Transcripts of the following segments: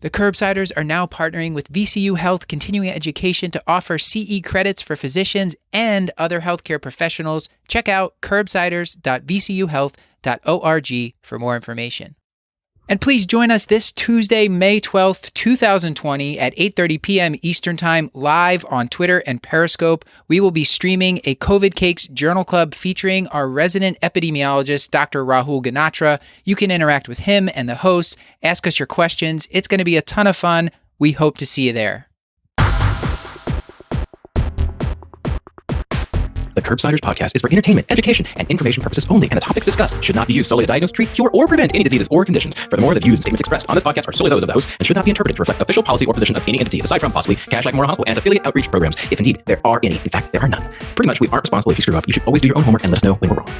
The Curbsiders are now partnering with VCU Health Continuing Education to offer CE credits for physicians and other healthcare professionals. Check out curbsiders.vcuhealth.org for more information. And please join us this Tuesday, May 12th, 2020 at 8:30 p.m. Eastern Time live on Twitter and Periscope. We will be streaming a COVID Cakes Journal Club featuring our resident epidemiologist, Dr. Rahul Ganatra. You can interact with him and the hosts, ask us your questions. It's going to be a ton of fun. We hope to see you there. The Curbsiders podcast is for entertainment, education, and information purposes only, and the topics discussed should not be used solely to diagnose, treat, cure, or prevent any diseases or conditions. Furthermore, the views and statements expressed on this podcast are solely those of the host and should not be interpreted to reflect official policy or position of any entity, aside from possibly Cash Like Memorial Hospital and its affiliate outreach programs, if indeed there are any. In fact, there are none. Pretty much, we aren't responsible if you screw up. You should always do your own homework and let us know when we're wrong.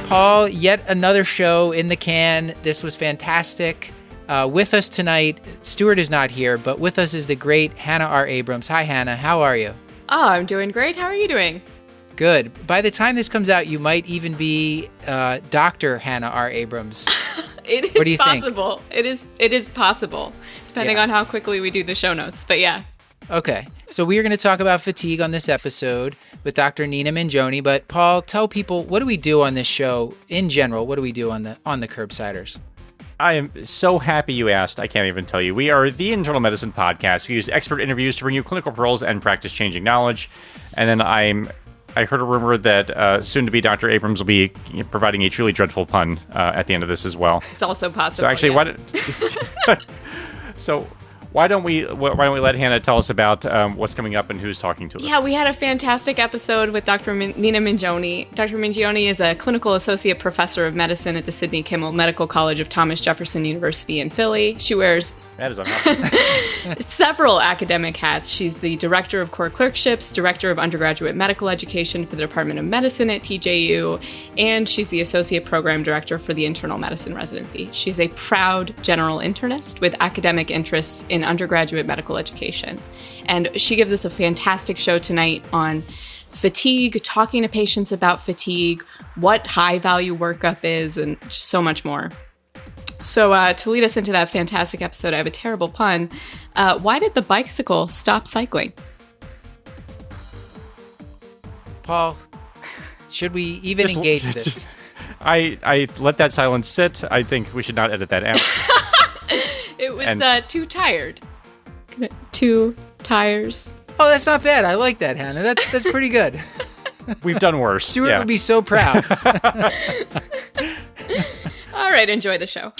Paul, yet another show in the can. This was fantastic. With us tonight, Stuart is not here, but with us is the great Hannah R. Abrams. Hi, Hannah. How are you? Oh, I'm doing great. How are you doing? Good. By the time this comes out, you might even be Dr. Hannah R. Abrams. What do you possible. Think? It is possible, depending on how quickly we do the show notes. But yeah. Okay. So we are going to talk about fatigue on this episode with Dr. Nina Mingioni. But Paul, tell people, what do we do on this show in general? What do we do on the Curbsiders? I am so happy you asked. I can't even tell you. We are the internal medicine podcast. We use expert interviews to bring you clinical pearls and practice-changing knowledge. And then I heard a rumor that soon-to-be Dr. Abrams will be providing a truly dreadful pun at the end of this as well. It's also possible. So actually, why don't we let Hannah tell us about what's coming up and who's talking to us? Yeah, we had a fantastic episode with Dr. Nina Mingioni. Dr. Mingioni is a clinical associate professor of medicine at the Sidney Kimmel Medical College of Thomas Jefferson University in Philly. She wears several academic hats. She's the director of core clerkships, director of undergraduate medical education for the Department of Medicine at TJU, and she's the associate program director for the internal medicine residency. She's a proud general internist with academic interests in undergraduate medical education. And she gives us a fantastic show tonight on fatigue, talking to patients about fatigue, what high-value workup is, and just so much more. So to lead us into that fantastic episode, I have a terrible pun. Why did the bicycle stop cycling? Paul, should we even engage this? I let that silence sit. I think we should not edit that out. It was too tired. 2 tires. Oh, that's not bad. I like that, Hannah. That's pretty good. We've done worse. Stuart would be so proud. All right, enjoy the show.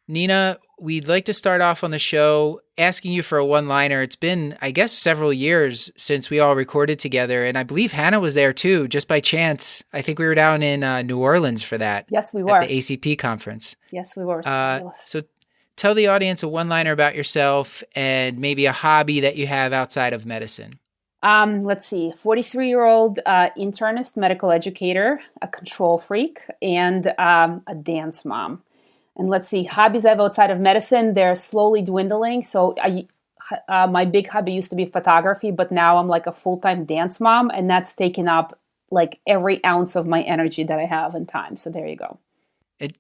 Nina, we'd like to start off on the show asking you for a one-liner. It's been, I guess, several years since we all recorded together, and I believe Hannah was there too, just by chance. I think we were down in New Orleans for that. Yes, we were. At the ACP conference. Yes, we were. So tell the audience a one-liner about yourself and maybe a hobby that you have outside of medicine. Let's see, 43-year-old internist, medical educator, a control freak, and a dance mom. And let's see, hobbies I have outside of medicine, they're slowly dwindling. So my big hobby used to be photography, but now I'm like a full-time dance mom, and that's taken up like every ounce of my energy that I have and time. So there you go.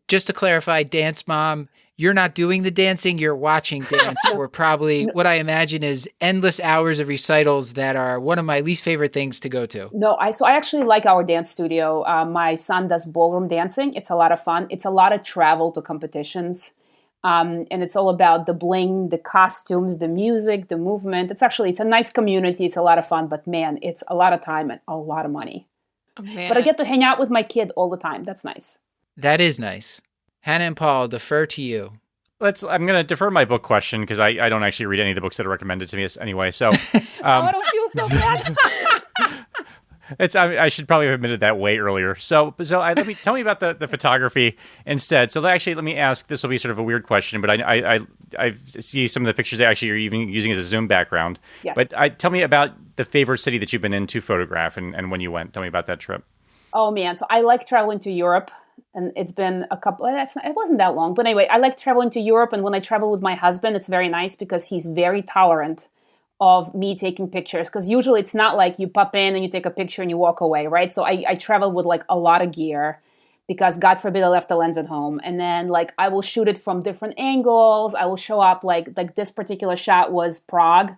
Just to clarify, dance mom, you're not doing the dancing, you're watching dance for probably what I imagine is endless hours of recitals that are one of my least favorite things to go to. No, I actually like our dance studio. My son does ballroom dancing. It's a lot of fun. It's a lot of travel to competitions. And it's all about the bling, the costumes, the music, the movement. It's a nice community. It's a lot of fun, but man, it's a lot of time and a lot of money. Oh, man. But I get to hang out with my kid all the time. That's nice. That is nice. Hannah and Paul, defer to you. I'm going to defer my book question because I don't actually read any of the books that are recommended to me anyway. So I don't feel so bad. I should probably have admitted that way earlier. So tell me about the photography instead. So actually, let me ask. This will be sort of a weird question, but I see some of the pictures that actually you're even using as a Zoom background. Yes. But tell me about the favorite city that you've been in to photograph and when you went. Tell me about that trip. Oh man, so I like traveling to Europe. And it's been it wasn't that long. But anyway, I like traveling to Europe. And when I travel with my husband, it's very nice because he's very tolerant of me taking pictures, because usually it's not like you pop in and you take a picture and you walk away, right? So I traveled with like a lot of gear because God forbid I left the lens at home. And then like I will shoot it from different angles. I will show up like this particular shot was Prague.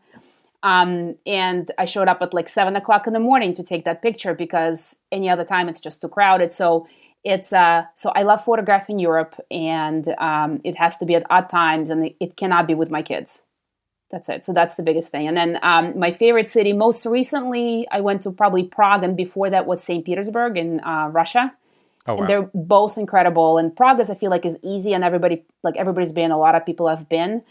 And I showed up at like 7:00 in the morning to take that picture because any other time it's just too crowded. So so I love photographing Europe, and it has to be at odd times, and it cannot be with my kids. That's it. So that's the biggest thing. And then my favorite city, most recently, I went to probably Prague, and before that was St. Petersburg in Russia. Oh, wow. And they're both incredible. And Prague, I feel like, is easy, and everybody's been. A lot of people have been.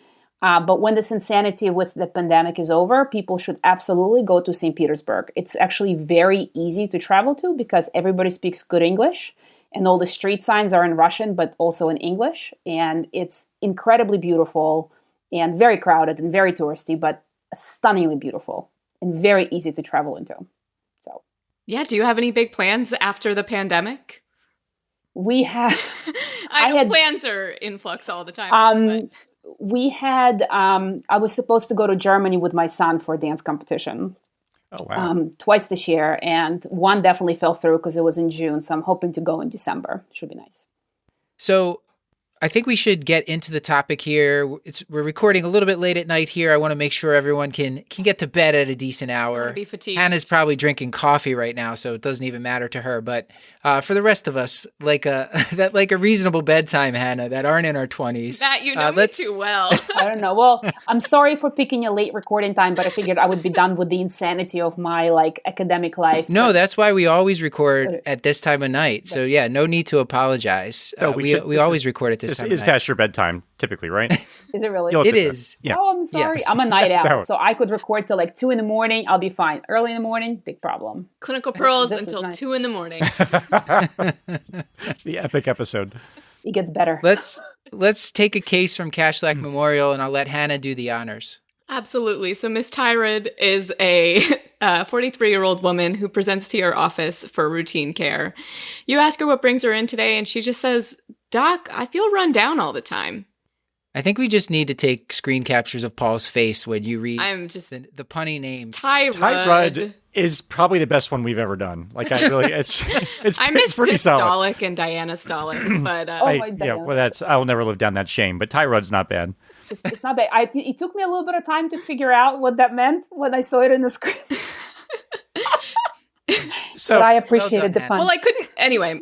But when this insanity with the pandemic is over, people should absolutely go to St. Petersburg. It's actually very easy to travel to because everybody speaks good English, and all the street signs are in Russian, but also in English. And it's incredibly beautiful and very crowded and very touristy, but stunningly beautiful and very easy to travel into. So, yeah. Do you have any big plans after the pandemic? We have. I know plans are in flux all the time. We had, I was supposed to go to Germany with my son for a dance competition. Oh, wow. Twice this year. And one definitely fell through because it was in June. So I'm hoping to go in December. Should be nice. So I think we should get into the topic here. We're recording a little bit late at night here. I want to make sure everyone can get to bed at a decent hour. Be fatigued. Hannah's probably drinking coffee right now, so it doesn't even matter to her. But for the rest of us, like a reasonable bedtime, Hannah, that aren't in our 20s. That you know me too well. I don't know. Well, I'm sorry for picking a late recording time, but I figured I would be done with the insanity of my academic life. No, that's why we always record at this time of night. So yeah, no need to apologize. No, we always record at this time. This is past your bedtime, typically, right? Is it really? It is. Yeah. Oh, I'm sorry. Yes. I'm a night owl, so I could record till 2 in the morning. I'll be fine. Early in the morning, big problem. Clinical Pearls This is until nice. 2 in the morning. The epic episode. It gets better. Let's take a case from Cashlack Memorial, and I'll let Hannah do the honors. Absolutely. So Miss Tyrod is a 43-year-old woman who presents to your office for routine care. You ask her what brings her in today, and she just says, "Doc, I feel run down all the time." I think we just need to take screen captures of Paul's face when you read the punny names. Tyrod is probably the best one we've ever done. Like I really, it's I miss it's pretty solid. Systolic and Diana Stolic, but I'll never live down that shame. But Tyrod's not bad. It's not bad. It took me a little bit of time to figure out what that meant when I saw it in the script. But I appreciated the pun. Well, I couldn't anyway.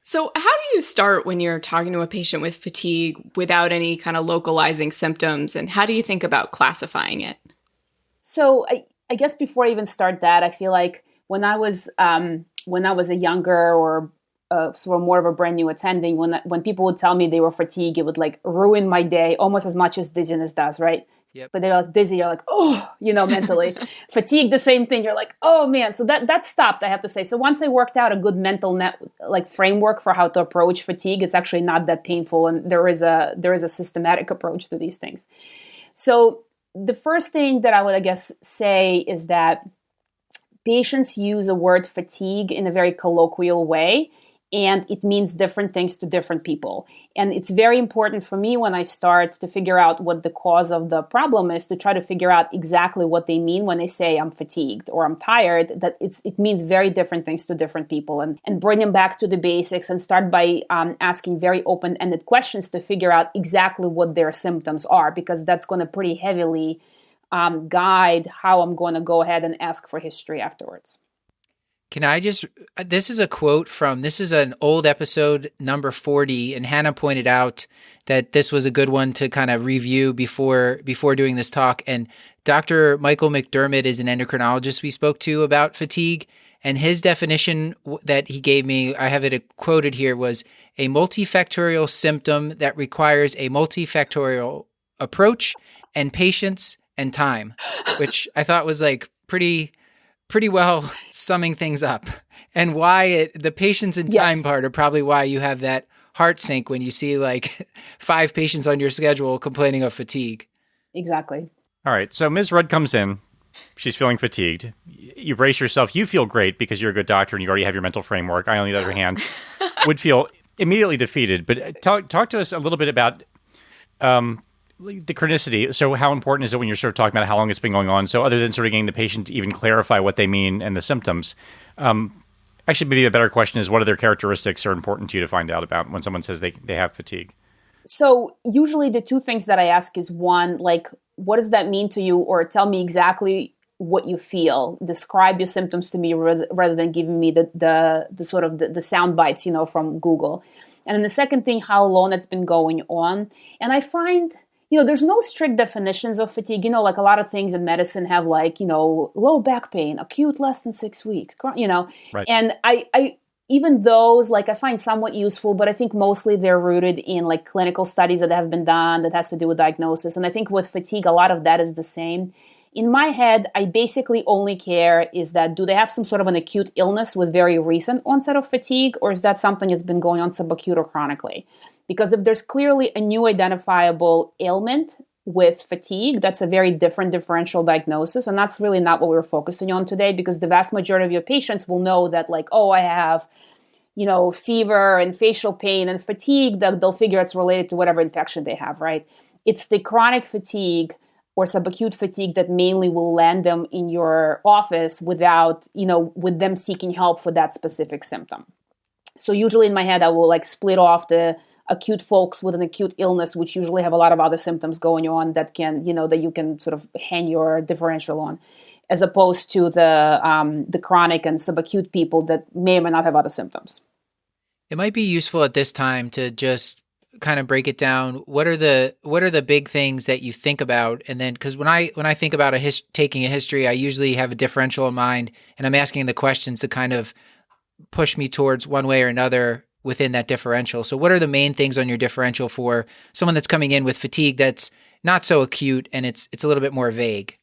So how do you start when you're talking to a patient with fatigue without any kind of localizing symptoms? And how do you think about classifying it? So I guess before I even start that, I feel like when I was a younger or sort of more of a brand new attending, when people would tell me they were fatigued, it would ruin my day almost as much as dizziness does, right? Yep. But they're dizzy, you're oh, mentally. Fatigue, the same thing. You're oh man. So that stopped, I have to say. So once I worked out a good mental framework for how to approach fatigue, it's actually not that painful, and there is a systematic approach to these things. So the first thing that I would, I guess, say is that patients use the word fatigue in a very colloquial way, and it means different things to different people. And it's very important for me when I start to figure out what the cause of the problem is to try to figure out exactly what they mean when they say I'm fatigued or I'm tired, that it means very different things to different people, and bring them back to the basics and start by asking very open-ended questions to figure out exactly what their symptoms are, because that's going to pretty heavily guide how I'm going to go ahead and ask for history afterwards. Can I this is a quote this is an old episode, number 40, and Hannah pointed out that this was a good one to kind of review before doing this talk. And Dr. Michael McDermott is an endocrinologist we spoke to about fatigue, and his definition that he gave me, I have it quoted here, was a multifactorial symptom that requires a multifactorial approach and patience and time, which I thought was pretty well summing things up, and why the patience and time part are probably why you have that heart sink when you see 5 patients on your schedule complaining of fatigue. Exactly. All right. So Ms. Rudd comes in. She's feeling fatigued. You brace yourself. You feel great because you're a good doctor and you already have your mental framework. I, on the other hand, would feel immediately defeated. But talk to us a little bit about the chronicity. So how important is it when you're sort of talking about how long it's been going on? So other than sort of getting the patient to even clarify what they mean and the symptoms, actually maybe a better question is what other characteristics are important to you to find out about when someone says they have fatigue? So usually the two things that I ask is one, like, what does that mean to you? Or tell me exactly what you feel. Describe your symptoms to me rather than giving me the sort of the sound bites, from Google. And then the second thing, how long it's been going on. And I find, there's no strict definitions of fatigue. Like a lot of things in medicine have low back pain, acute less than 6 weeks, Right. And I even those, I find somewhat useful, but I think mostly they're rooted in clinical studies that have been done that has to do with diagnosis. And I think with fatigue, a lot of that is the same. In my head, I basically only care is that do they have some sort of an acute illness with very recent onset of fatigue, or is that something that's been going on subacute or chronically? Because if there's clearly a new identifiable ailment with fatigue, that's a very different differential diagnosis. And that's really not what we're focusing on today, because the vast majority of your patients will know that I have, fever and facial pain and fatigue, that they'll figure it's related to whatever infection they have, right? It's the chronic fatigue or subacute fatigue that mainly will land them in your office without, with them seeking help for that specific symptom. So usually in my head, I will split off the acute folks with an acute illness, which usually have a lot of other symptoms going on that can, that you can sort of hang your differential on, as opposed to the chronic and subacute people that may or may not have other symptoms. It might be useful at this time to just kind of break it down. What are the big things that you think about? And then, because when I think about taking a history, I usually have a differential in mind, and I'm asking the questions to kind of push me towards one way or another within that differential. So what are the main things on your differential for someone that's coming in with fatigue that's not so acute and it's a little bit more vague?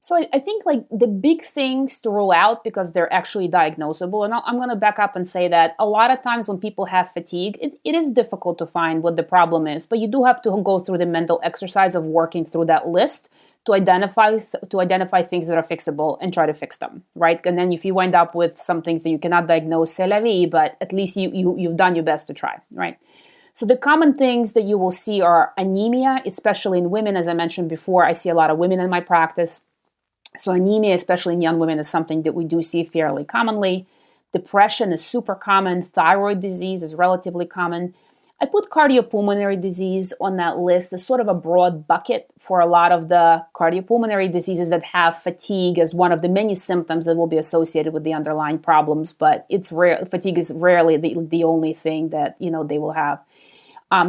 So I think the big things to rule out, because they're actually diagnosable, and I'm going to back up and say that a lot of times when people have fatigue, it is difficult to find what the problem is, but you do have to go through the mental exercise of working through that list to identify things that are fixable and try to fix them, right? And then if you wind up with some things that you cannot diagnose, c'est la vie, but at least you've done your best to try, right? So the common things that you will see are anemia, especially in women. As I mentioned before, I see a lot of women in my practice. So anemia, especially in young women, is something that we do see fairly commonly. Depression is super common. Thyroid disease is relatively common. I put cardiopulmonary disease on that list as sort of a broad bucket for a lot of the cardiopulmonary diseases that have fatigue as one of the many symptoms that will be associated with the underlying problems. But it's rare. Fatigue is rarely the only thing that they will have.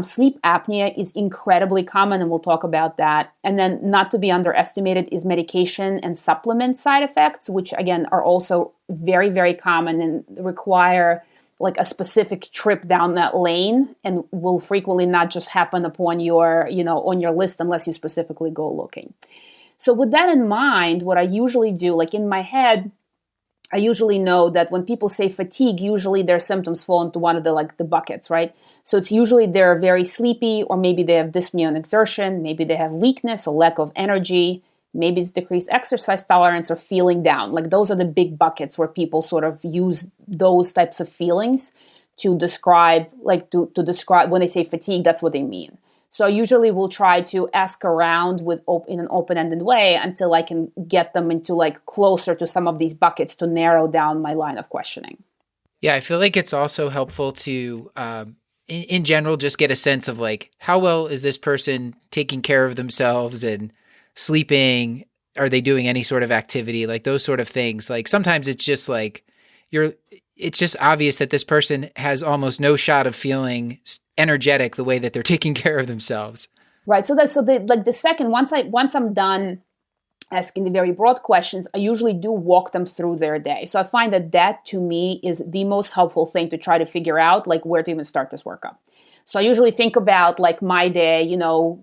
Sleep apnea is incredibly common, and we'll talk about that. And then not to be underestimated is medication and supplement side effects, which again are also very, very common and require a specific trip down that lane, and will frequently not just happen upon your, on your list unless you specifically go looking. So with that in mind, what I usually do, in my head, I usually know that when people say fatigue, usually their symptoms fall into one of the buckets, right? So it's usually they're very sleepy, or maybe they have dyspnea and exertion, maybe they have weakness or lack of energy, maybe it's decreased exercise tolerance or feeling down. Those are the big buckets where people sort of use those types of feelings to describe, to describe when they say fatigue, that's what they mean. So I usually will try to ask around in an open-ended way until I can get them into closer to some of these buckets to narrow down my line of questioning. Yeah, I feel like it's also helpful to, in general, just get a sense of how well is this person taking care of themselves and sleeping? Are they doing any sort of activity? Those sort of things. Sometimes it's just it's just obvious that this person has almost no shot of feeling energetic the way that they're taking care of themselves. Right. So the second, once I'm done asking the very broad questions, I usually do walk them through their day. So I find that to me is the most helpful thing to try to figure out where to even start this workup. So I usually think about my day,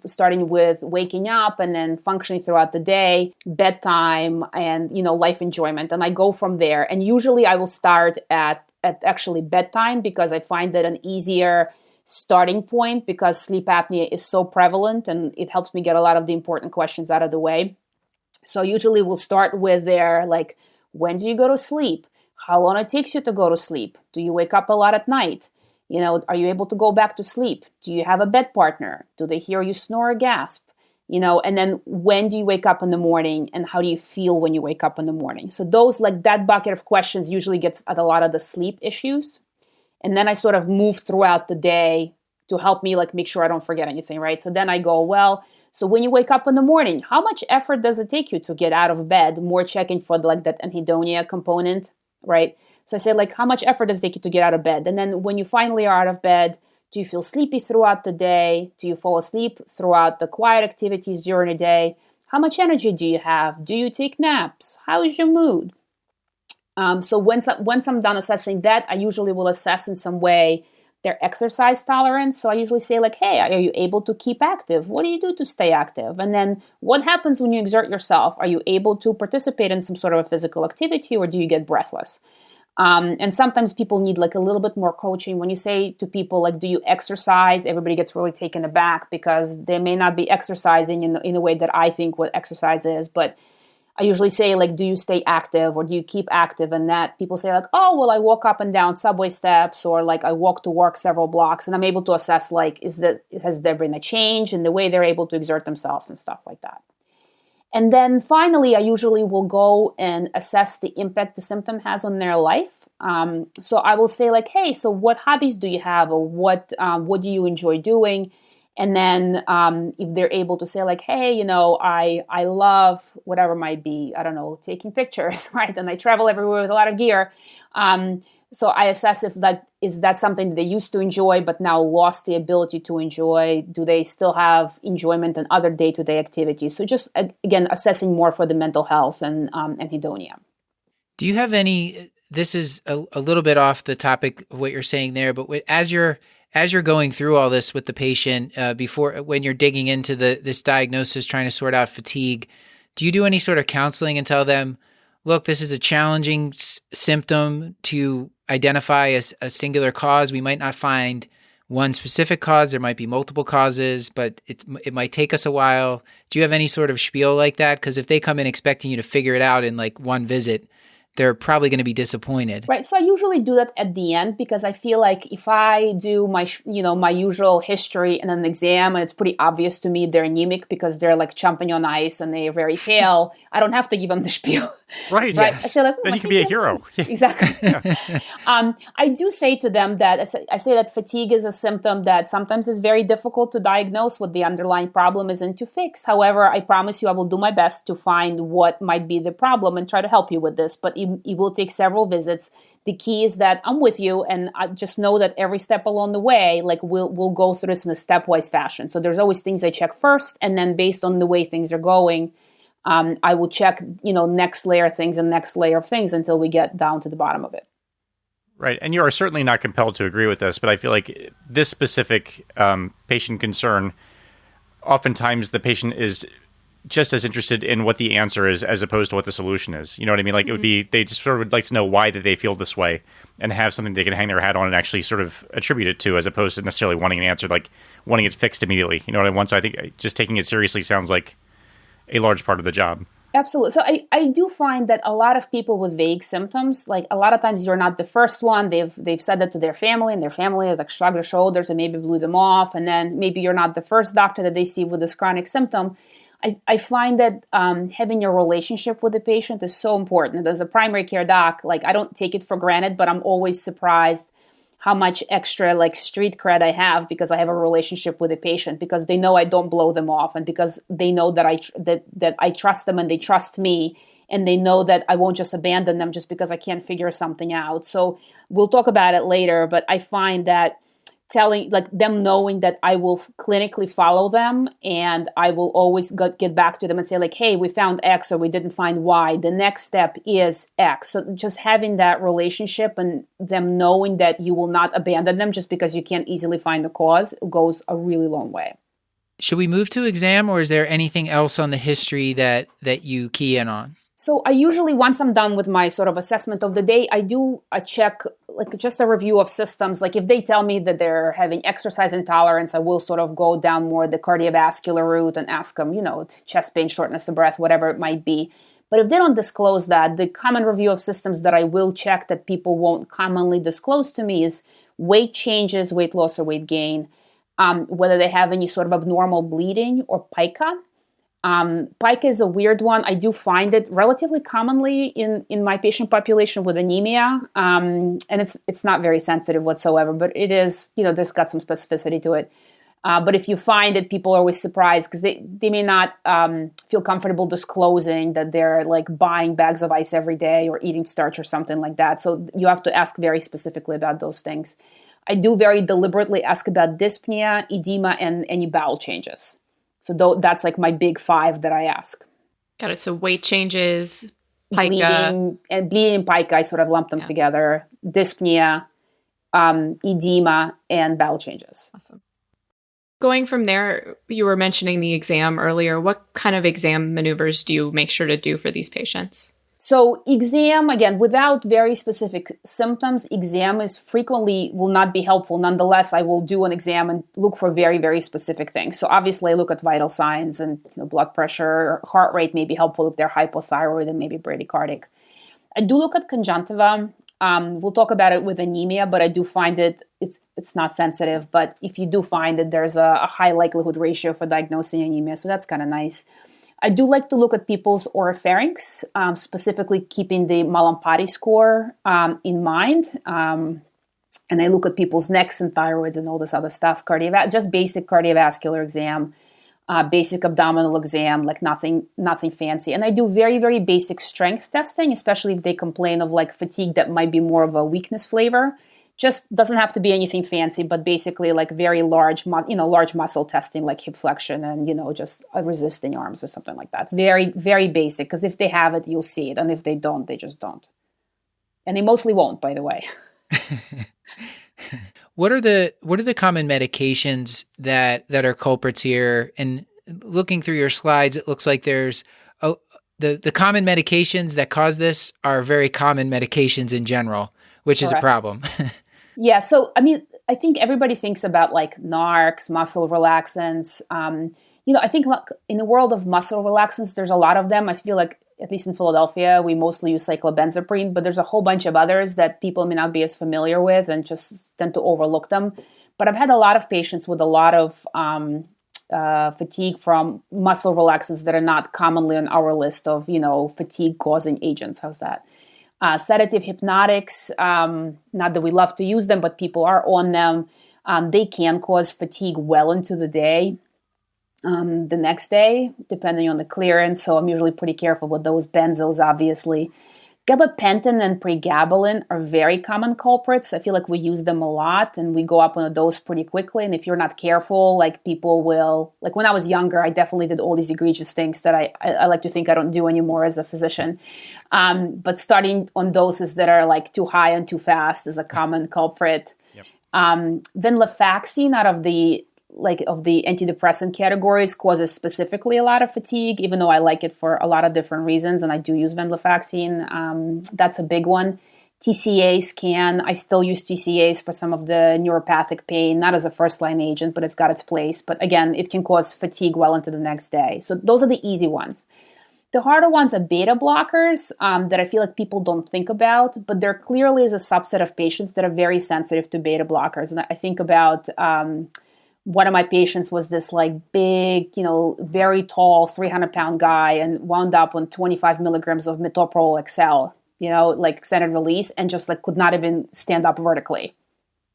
starting with waking up and then functioning throughout the day, bedtime, and, life enjoyment. And I go from there. And usually I will start at actually bedtime, because I find that an easier starting point, because sleep apnea is so prevalent and it helps me get a lot of the important questions out of the way. So usually we'll start with their, when do you go to sleep? How long it takes you to go to sleep? Do you wake up a lot at night? Are you able to go back to sleep? Do you have a bed partner? Do they hear you snore or gasp? and then when do you wake up in the morning and how do you feel when you wake up in the morning? So those, like that bucket of questions usually gets at a lot of the sleep issues. And then I sort of move throughout the day to help me like make sure I don't forget anything, right? So then I go, well, so when you wake up in the morning, how much effort does it take you to get out of bed? More checking for like that anhedonia component, right? So I say like, how much effort does it take you to get out of bed? And then when you finally are out of bed, do you feel sleepy throughout the day? Do you fall asleep throughout the quiet activities during the day? How much energy do you have? Do you take naps? How is your mood? So once I'm done assessing that, I usually will assess in some way their exercise tolerance. So I usually say like, hey, are you able to keep active? What do you do to stay active? And then what happens when you exert yourself? Are you able to participate in some sort of a physical activity, or do you get breathless? And sometimes people need like a little bit more coaching. When you say to people, like, do you exercise? Everybody gets really taken aback because they may not be exercising in a way that I think what exercise is. But I usually say, like, do you stay active or do you keep active? And that people say like, oh, well, I walk up and down subway steps, or like I walk to work several blocks, and I'm able to assess like, has there been a change in the way they're able to exert themselves and stuff like that. And then finally, I usually will go and assess the impact the symptom has on their life. So I will say like, hey, so what hobbies do you have, or what do you enjoy doing? And then if they're able to say like, hey, I love whatever might be, I don't know, taking pictures, right? And I travel everywhere with a lot of gear. So I assess if is that something they used to enjoy but now lost the ability to enjoy? Do they still have enjoyment in other day-to-day activities? So just, again, assessing more for the mental health and anhedonia. Do you have any, this is a little bit off the topic of what you're saying there, but as you're going through all this with the patient, when you're digging into this diagnosis, trying to sort out fatigue, do you do any sort of counseling and tell them, look, this is a challenging symptom to identify as a singular cause? We might not find one specific cause. There might be multiple causes, but it might take us a while. Do you have any sort of spiel like that? Because if they come in expecting you to figure it out in like one visit, they're probably going to be disappointed. Right. So I usually do that at the end, because I feel like if I do my usual history and an exam and it's pretty obvious to me they're anemic because they're like chomping on ice and they're very pale, I don't have to give them the spiel. Right. Yes. I say like, then you can be a hero. Exactly. Yeah. I do say to them that I say that fatigue is a symptom that sometimes is very difficult to diagnose what the underlying problem is and to fix. However, I promise you I will do my best to find what might be the problem and try to help you with this. But it will take several visits. The key is that I'm with you, and I just know that every step along the way, like we'll go through this in a stepwise fashion. So there's always things I check first, and then based on the way things are going, I will check, next layer of things and next layer of things until we get down to the bottom of it. Right. And you are certainly not compelled to agree with this, but I feel like this specific patient concern, oftentimes the patient is just as interested in what the answer is as opposed to what the solution is. You know what I mean? Like, it would be, they just sort of would like to know why did they feel this way and have something they can hang their hat on and actually sort of attribute it to, as opposed to necessarily wanting an answer, like wanting it fixed immediately. You know what I want? So I think just taking it seriously sounds like a large part of the job. Absolutely. So I do find that a lot of people with vague symptoms, like a lot of times you're not the first one. They've said that to their family, and their family has like shrugged their shoulders and maybe blew them off. And then maybe you're not the first doctor that they see with this chronic symptom. I find that having a relationship with the patient is so important. As a primary care doc, like I don't take it for granted, but I'm always surprised how much extra like street cred I have because I have a relationship with the patient, because they know I don't blow them off, and because they know that I trust them and they trust me, and they know that I won't just abandon them just because I can't figure something out. So we'll talk about it later, but I find that telling like them knowing that I will clinically follow them, and I will always get back to them and say like, hey, we found X or we didn't find Y. The next step is X. So just having that relationship and them knowing that you will not abandon them just because you can't easily find the cause goes a really long way. Should we move to exam, or is there anything else on the history that you key in on? So I usually, once I'm done with my sort of assessment of the day, I do a check, like just a review of systems. Like if they tell me that they're having exercise intolerance, I will sort of go down more the cardiovascular route and ask them, chest pain, shortness of breath, whatever it might be. But if they don't disclose that, the common review of systems that I will check that people won't commonly disclose to me is weight changes, weight loss or weight gain, whether they have any sort of abnormal bleeding or pica. Pica is a weird one. I do find it relatively commonly in my patient population with anemia, and it's not very sensitive whatsoever, but it is, this got some specificity to it. But if you find it, people are always surprised because they may not feel comfortable disclosing that they're like buying bags of ice every day or eating starch or something like that. So you have to ask very specifically about those things. I do very deliberately ask about dyspnea, edema, and any bowel changes. So that's like my big 5 that I ask. Got it. So weight changes, pica. Bleeding and pica, I sort of lump them together. Dyspnea, edema, and bowel changes. Awesome. Going from there, you were mentioning the exam earlier. What kind of exam maneuvers do you make sure to do for these patients? So exam, again, without very specific symptoms, exam will not be helpful. Nonetheless, I will do an exam and look for very, very specific things. So obviously I look at vital signs and blood pressure, heart rate may be helpful if they're hypothyroid and maybe bradycardic. I do look at conjunctiva. We'll talk about it with anemia, but I do find it's not sensitive. But if you do find it, there's a high likelihood ratio for diagnosing anemia. So that's kind of nice. I do like to look at people's oropharynx, specifically keeping the Malampati score in mind. And I look at people's necks and thyroids and all this other stuff, just basic cardiovascular exam, basic abdominal exam, like nothing fancy. And I do very, very basic strength testing, especially if they complain of like fatigue that might be more of a weakness flavor. Just doesn't have to be anything fancy, but basically like very large muscle testing, like hip flexion and, just resisting arms or something like that. Very, very basic, because if they have it, you'll see it. And if they don't, they just don't. And they mostly won't, by the way. What are the common medications that are culprits here? And looking through your slides, it looks like there's the common medications that cause this are very common medications in general, which is a problem. Yeah. So, I think everybody thinks about like NARCs, muscle relaxants. I think in the world of muscle relaxants, there's a lot of them. I feel like, at least in Philadelphia, we mostly use cyclobenzaprine, but there's a whole bunch of others that people may not be as familiar with and just tend to overlook them. But I've had a lot of patients with a lot of fatigue from muscle relaxants that are not commonly on our list of, fatigue-causing agents. How's that? Sedative hypnotics, not that we love to use them, but people are on them. They can cause fatigue well into the day, the next day, depending on the clearance. So I'm usually pretty careful with those. Benzos, obviously. Gabapentin and pregabalin are very common culprits. I feel like we use them a lot and we go up on a dose pretty quickly. And if you're not careful, like people will, like when I was younger, I definitely did all these egregious things that I like to think I don't do anymore as a physician. But starting on doses that are like too high and too fast is a common culprit. Yep. Venlafaxine out of the antidepressant categories causes specifically a lot of fatigue, even though I like it for a lot of different reasons, and I do use venlafaxine. That's a big one. TCAs I still use TCAs for some of the neuropathic pain, not as a first-line agent, but it's got its place. But again, it can cause fatigue well into the next day. So those are the easy ones. The harder ones are beta blockers that I feel like people don't think about, but there clearly is a subset of patients that are very sensitive to beta blockers. And I think about one of my patients was this like big, very tall, 300-pound guy and wound up on 25 milligrams of metoprolol XL, like extended release, and just like could not even stand up vertically.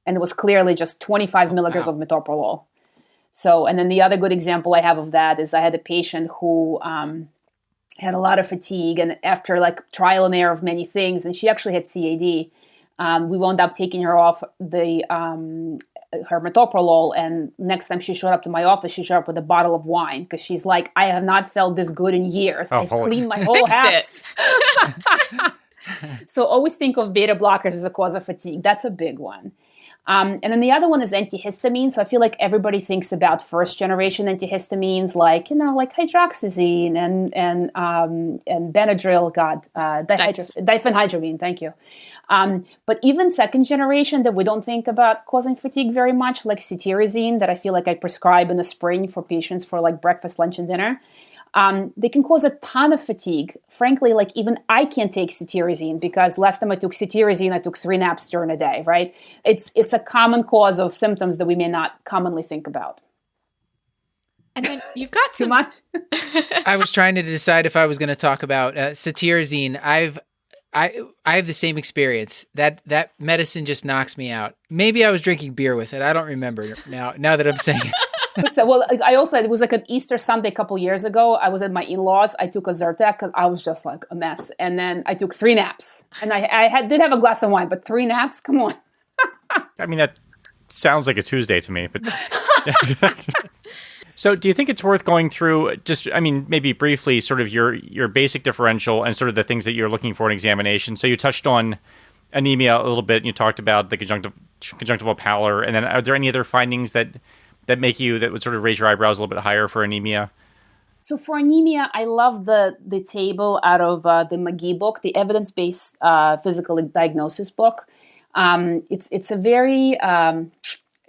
And it was clearly just 25 milligrams of metoprolol. So, and then the other good example I have of that is I had a patient who had a lot of fatigue, and after like trial and error of many things, and she actually had CAD, we wound up taking her off her metoprolol, and next time she showed up to my office, she showed up with a bottle of wine because she's like, I have not felt this good in years. I've cleaned my whole house. So always think of beta blockers as a cause of fatigue. That's a big one. And then the other one is antihistamine. So I feel like everybody thinks about first generation antihistamines, like hydroxyzine and Benadryl, diphenhydramine. Thank you. But even second generation that we don't think about causing fatigue very much, like cetirizine, that I feel like I prescribe in the spring for patients for like breakfast, lunch, and dinner. They can cause a ton of fatigue. Frankly, like even I can't take cetirizine because last time I took cetirizine, I took 3 naps during a day, right? It's a common cause of symptoms that we may not commonly think about. And then you've got Too some much? I was trying to decide if I was going to talk about cetirizine. I have the same experience. That medicine just knocks me out. Maybe I was drinking beer with it. I don't remember now that I'm saying it. Well, I also, it was like an Easter Sunday a couple years ago. I was at my in-laws. I took a Zyrtec because I was just like a mess. And then I took 3 naps. And I did have a glass of wine, but 3 naps? Come on. I mean, that sounds like a Tuesday to me, but... So do you think it's worth going through just, I mean, maybe briefly sort of your basic differential and sort of the things that you're looking for in examination? So you touched on anemia a little bit, and you talked about the conjunctival pallor. And then are there any other findings that would sort of raise your eyebrows a little bit higher for anemia? So for anemia, I love the table out of the McGee book, the evidence-based physical diagnosis book. It's a very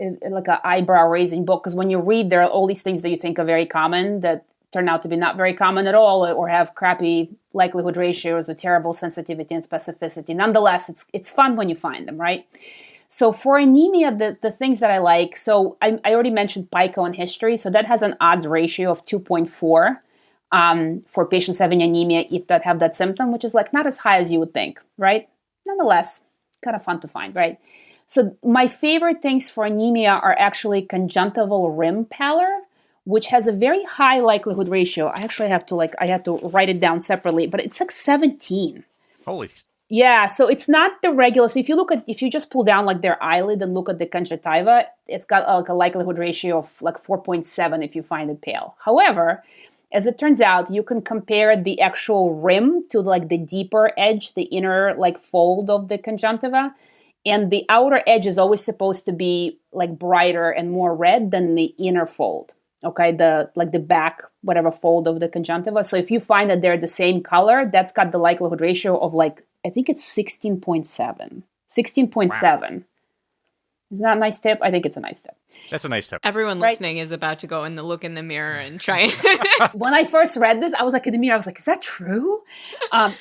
like an eyebrow-raising book, because when you read, there are all these things that you think are very common that turn out to be not very common at all, or have crappy likelihood ratios or terrible sensitivity and specificity. Nonetheless, it's fun when you find them, right? So for anemia, the things that I like, so I already mentioned PICO and history. So that has an odds ratio of 2.4 for patients having anemia if that have that symptom, which is like not as high as you would think, right? Nonetheless, kind of fun to find, right? So my favorite things for anemia are actually conjunctival rim pallor, which has a very high likelihood ratio. I actually have to write it down separately, but it's like 17. Holy. Yeah, so it's not the regular. So if you just pull down like their eyelid and look at the conjunctiva, it's got like a likelihood ratio of like 4.7 if you find it pale. However, as it turns out, you can compare the actual rim to like the deeper edge, the inner like fold of the conjunctiva. And the outer edge is always supposed to be like brighter and more red than the inner fold. Okay, the back, whatever fold of the conjunctiva. So if you find that they're the same color, that's got the likelihood ratio of like, I think it's 16.7. 16.7. Wow. Isn't that a nice tip? I think it's a nice tip. That's a nice tip. Everyone listening is about to go and look in the mirror and try. When I first read this, I was like in the mirror, I was like, is that true?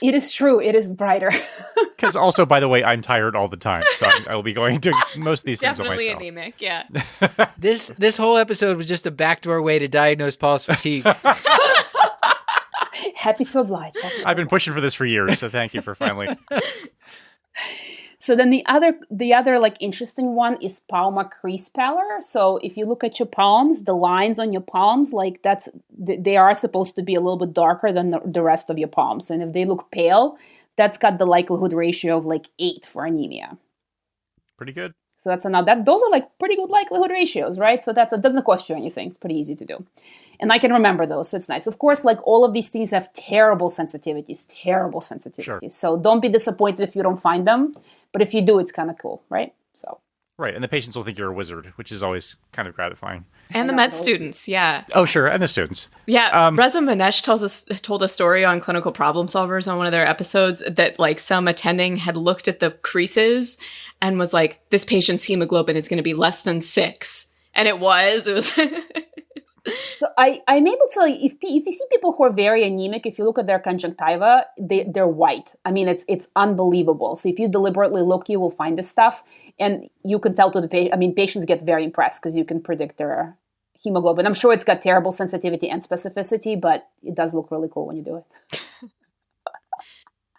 It is true. It is brighter. Because also, by the way, I'm tired all the time. So I will be going to most of these things on myself. Definitely anemic, yeah. This whole episode was just a backdoor way to diagnose Paul's fatigue. Happy to oblige. I've been pushing for this for years, so thank you for finally... So then the other like interesting one is palmar crease pallor. So if you look at your palms, the lines on your palms, like they are supposed to be a little bit darker than the rest of your palms. And if they look pale, that's got the likelihood ratio of like 8 for anemia. Pretty good. So those are like pretty good likelihood ratios, right? So it doesn't cost you anything. It's pretty easy to do. And I can remember those, so it's nice. Of course, like all of these things have terrible sensitivities. Sure. So don't be disappointed if you don't find them. But if you do, it's kind of cool, right? So. Right, and the patients will think you're a wizard, which is always kind of gratifying. And the med students, yeah. Oh, sure, and the students. Yeah, Reza Manesh told a story on Clinical Problem Solvers on one of their episodes that like some attending had looked at the creases and was like, this patient's hemoglobin is going to be less than 6. And it was. So I'm able to tell you, if you see people who are very anemic, if you look at their conjunctiva, they're white. I mean, it's unbelievable. So if you deliberately look, you will find this stuff. And you can tell to the patient, I mean, patients get very impressed because you can predict their hemoglobin. I'm sure it's got terrible sensitivity and specificity, but it does look really cool when you do it.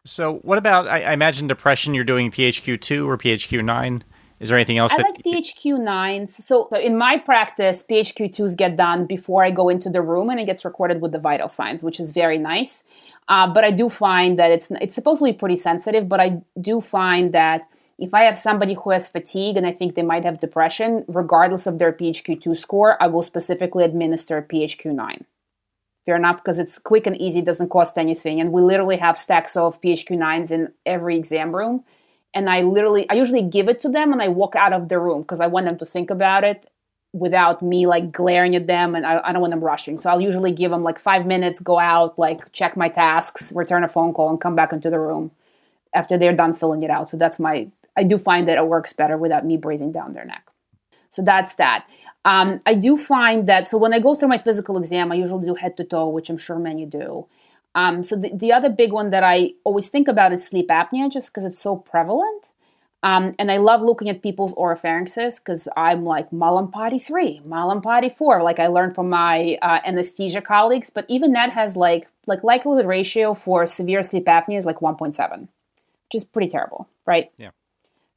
So what about, I imagine depression, you're doing PHQ-2 or PHQ-9? Is there anything else? I like PHQ-9s. So in my practice, PHQ-2s get done before I go into the room, and it gets recorded with the vital signs, which is very nice. But I do find that it's supposedly pretty sensitive, but I do find that if I have somebody who has fatigue and I think they might have depression, regardless of their PHQ-2 score, I will specifically administer PHQ-9. Fair enough, because it's quick and easy, doesn't cost anything. And we literally have stacks of PHQ-9s in every exam room. And I usually give it to them and I walk out of the room because I want them to think about it without me like glaring at them, and I don't want them rushing. So I'll usually give them like 5 minutes, go out, like check my tasks, return a phone call, and come back into the room after they're done filling it out. So I do find that it works better without me breathing down their neck. So that's that. I do find that, so when I go through my physical exam, I usually do head to toe, which I'm sure many do. So the other big one that I always think about is sleep apnea, just because it's so prevalent. And I love looking at people's oropharynxes because I'm like Malampati 3, Malampati 4, like I learned from my anesthesia colleagues. But even that has like likelihood ratio for severe sleep apnea is like 1.7, which is pretty terrible, right? Yeah.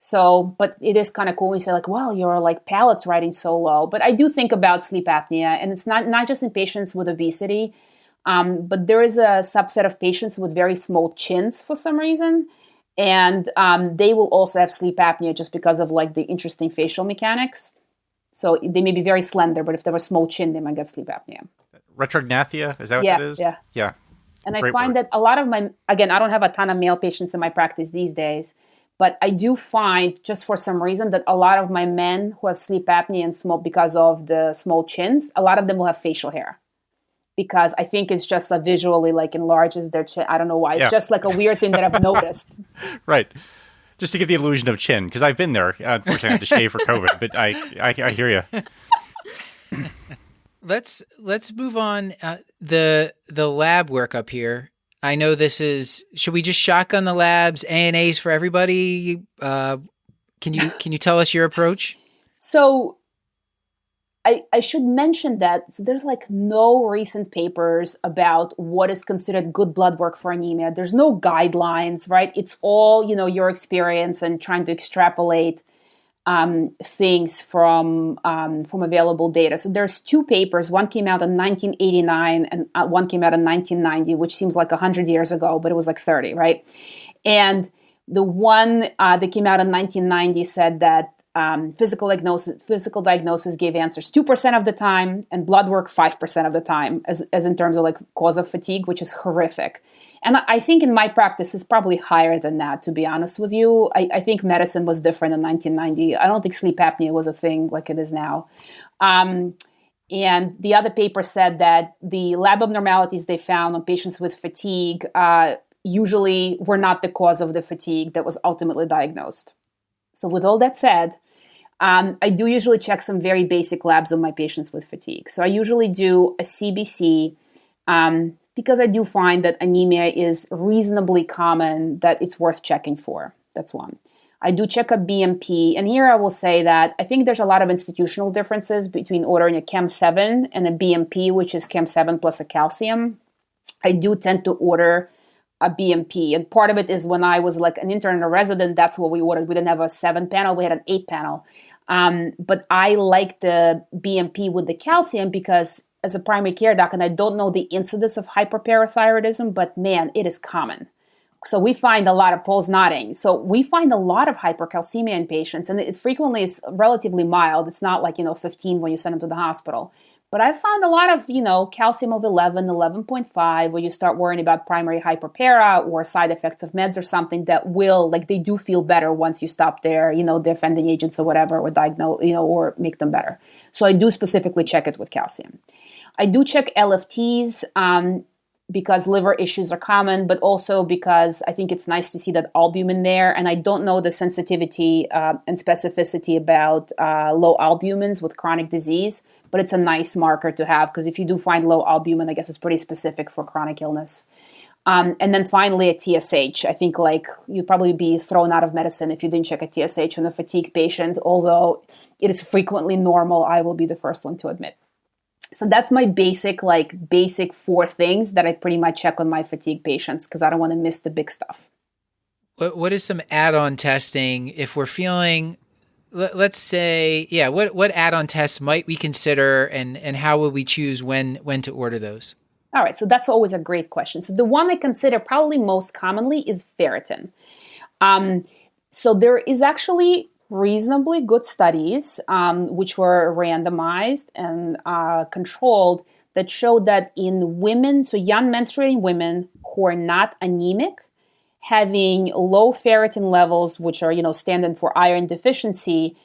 So, but it is kind of cool when you say like, well, your like palate's writing so low. But I do think about sleep apnea, and it's not just in patients with obesity, but there is a subset of patients with very small chins for some reason. And they will also have sleep apnea just because of like the interesting facial mechanics. So they may be very slender, but if they have a small chin, they might get sleep apnea. Retrognathia, is that what that is? Yeah. And Great I find word. that a lot of again, I don't have a ton of male patients in my practice these days, but I do find just for some reason that a lot of my men who have sleep apnea and smoke because of the small chins, a lot of them will have facial hair. Because I think it's just visually like enlarges their chin. I don't know why. It's just like a weird thing that I've noticed. Right. Just to get the illusion of chin, because I've been there. Unfortunately, I had to shave for COVID, but I hear you. Let's move on. The lab workup here. I know this is. Should we just shotgun the labs, ANAs for everybody? Can you tell us your approach? So I should mention that there's like no recent papers about what is considered good blood work for anemia. There's no guidelines, right? It's all, your experience and trying to extrapolate things from available data. So there's two papers. One came out in 1989 and one came out in 1990, which seems like 100 years ago, but it was like 30, right? And the one that came out in 1990 said that physical diagnosis gave answers 2% of the time and blood work 5% of the time as in terms of like cause of fatigue, which is horrific. And I think in my practice, it's probably higher than that, to be honest with you. I think medicine was different in 1990. I don't think sleep apnea was a thing like it is now. And the other paper said that the lab abnormalities they found on patients with fatigue usually were not the cause of the fatigue that was ultimately diagnosed. So with all that said, I do usually check some very basic labs on my patients with fatigue. So I usually do a CBC because I do find that anemia is reasonably common, that it's worth checking for. That's one. I do check a BMP. And here I will say that I think there's a lot of institutional differences between ordering a Chem7 and a BMP, which is Chem7 plus a calcium. I do tend to order a BMP. And part of it is when I was like an intern and a resident, that's what we ordered. We didn't have a 7-panel, we had an 8-panel. But I like the BMP with the calcium because as a primary care doc, and I don't know the incidence of hyperparathyroidism, but man, it is common. So we find a lot of Paul's nodding. So we find a lot of hypercalcemia in patients, and it frequently is relatively mild. It's not like, 15 when you send them to the hospital. But I found a lot of, calcium of 11, 11.5, where you start worrying about primary hyperpara or side effects of meds or something that will, they do feel better once you stop their, their offending agents or whatever, or diagnose, or make them better. So I do specifically check it with calcium. I do check LFTs because liver issues are common, but also because I think it's nice to see that albumin there. And I don't know the sensitivity and specificity about low albumins with chronic disease, but it's a nice marker to have because if you do find low albumin, I guess it's pretty specific for chronic illness. And then finally, a TSH. I think you'd probably be thrown out of medicine if you didn't check a TSH on a fatigue patient, although it is frequently normal, I will be the first one to admit. So that's my basic 4 things that I pretty much check on my fatigue patients because I don't want to miss the big stuff. What is some add-on testing if we're feeling, let's say, what add-on tests might we consider and how will we choose when to order those? All right, so that's always a great question. So the one I consider probably most commonly is ferritin. So there is actually reasonably good studies, which were randomized and controlled, that showed that in women, so young menstruating women who are not anemic, having low ferritin levels, which are, standard for iron deficiency,